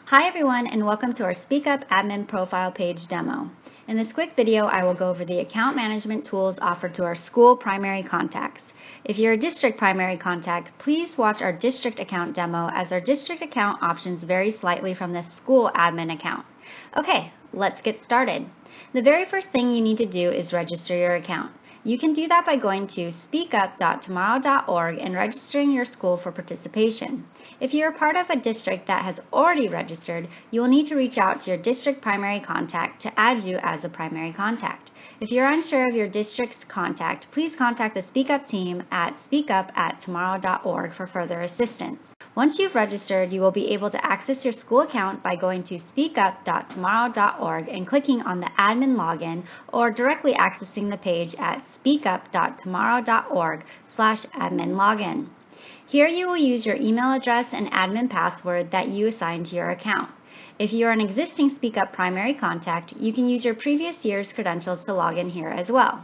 Hi everyone, and welcome to our Speak Up Admin Profile Page demo. In this quick video, I will go over the account management tools offered to our school primary contacts. If you're a district primary contact, please watch our district account demo as our district account options vary slightly from the school admin account. Okay, let's get started. The very first thing you need to do is register your account. You can do that by going to speakup.tomorrow.org and registering your school for participation. If you're a part of a district that has already registered, you will need to reach out to your district primary contact to add you as a primary contact. If you're unsure of your district's contact, please contact the Speak Up team at speakup@tomorrow.org for further assistance. Once you've registered, you will be able to access your school account by going to speakup.tomorrow.org and clicking on the admin login, or directly accessing the page at speakup.tomorrow.org/admin login. Here you will use your email address and admin password that you assigned to your account. If you are an existing Speak Up primary contact, you can use your previous year's credentials to log in here as well.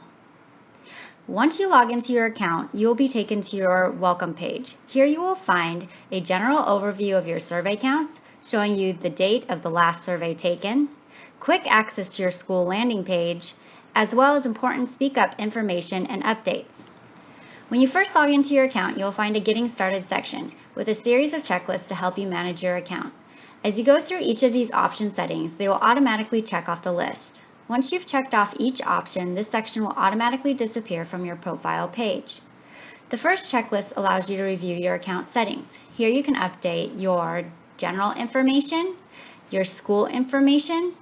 Once you log into your account, you will be taken to your welcome page. Here you will find a general overview of your survey counts, showing you the date of the last survey taken, quick access to your school landing page, as well as important Speak Up information and updates. When you first log into your account, you will find a Getting Started section with a series of checklists to help you manage your account. As you go through each of these option settings, they will automatically check off the list. Once you've checked off each option, this section will automatically disappear from your profile page. The first checklist allows you to review your account settings. Here you can update your general information, your school information,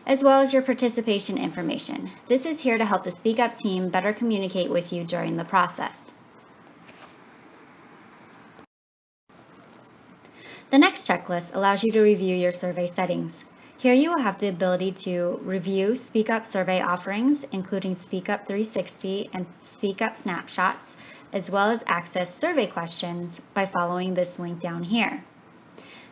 as well as your participation information. This is here to help the Speak Up team better communicate with you during the process. The next checklist allows you to review your survey settings. Here you will have the ability to review Speak Up survey offerings, including Speak Up 360 and Speak Up Snapshots, as well as access survey questions by following this link down here.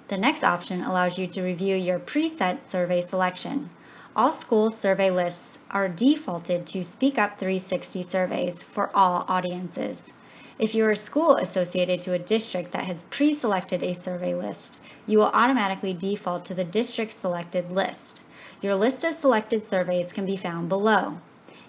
The next option allows you to review your preset survey selection. All school survey lists are defaulted to Speak Up 360 surveys for all audiences. If you're a school associated to a district that has pre-selected a survey list, you will automatically default to the district selected list. Your list of selected surveys can be found below.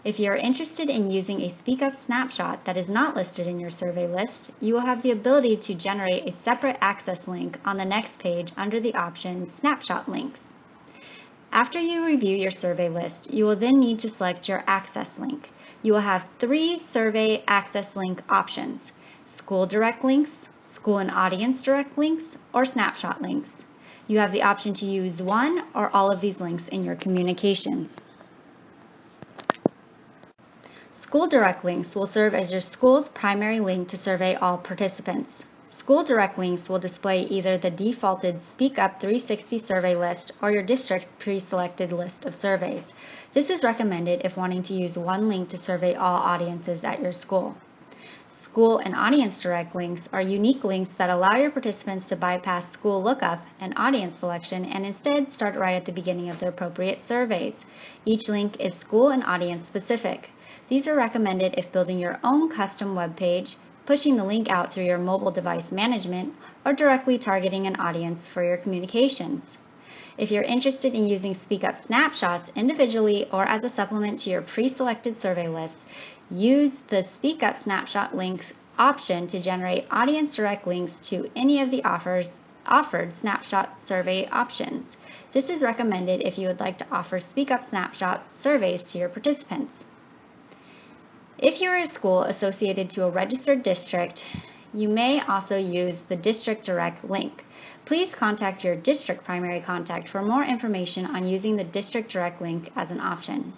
If you are interested in using a Speak Up snapshot that is not listed in your survey list, you will have the ability to generate a separate access link on the next page under the option Snapshot Links. After you review your survey list, you will then need to select your access link. You will have 3 survey access link options: School Direct Links, School and Audience Direct Links, or Snapshot Links. You have the option to use one or all of these links in your communications. School Direct Links will serve as your school's primary link to survey all participants. School Direct Links will display either the defaulted Speak Up 360 survey list or your district's pre-selected list of surveys. This is recommended if wanting to use one link to survey all audiences at your school. School and Audience Direct Links are unique links that allow your participants to bypass school lookup and audience selection and instead start right at the beginning of the appropriate surveys. Each link is school and audience specific. These are recommended if building your own custom web page, pushing the link out through your mobile device management, or directly targeting an audience for your communications. If you're interested in using Speak Up snapshots individually or as a supplement to your pre-selected survey list, use the Speak Up snapshot links option to generate audience direct links to any of the offered snapshot survey options. This is recommended if you would like to offer Speak Up snapshot surveys to your participants. If you're a school associated to a registered district, you may also use the District Direct link. Please contact your district primary contact for more information on using the District Direct link as an option.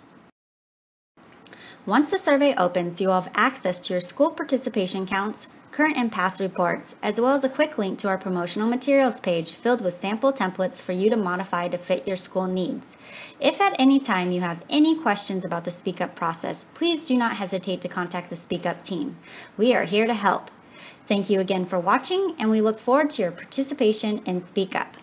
Once the survey opens, you will have access to your school participation counts, current and past reports, as well as a quick link to our promotional materials page filled with sample templates for you to modify to fit your school needs. If at any time you have any questions about the Speak Up process, please do not hesitate to contact the Speak Up team. We are here to help. Thank you again for watching, and we look forward to your participation in Speak Up.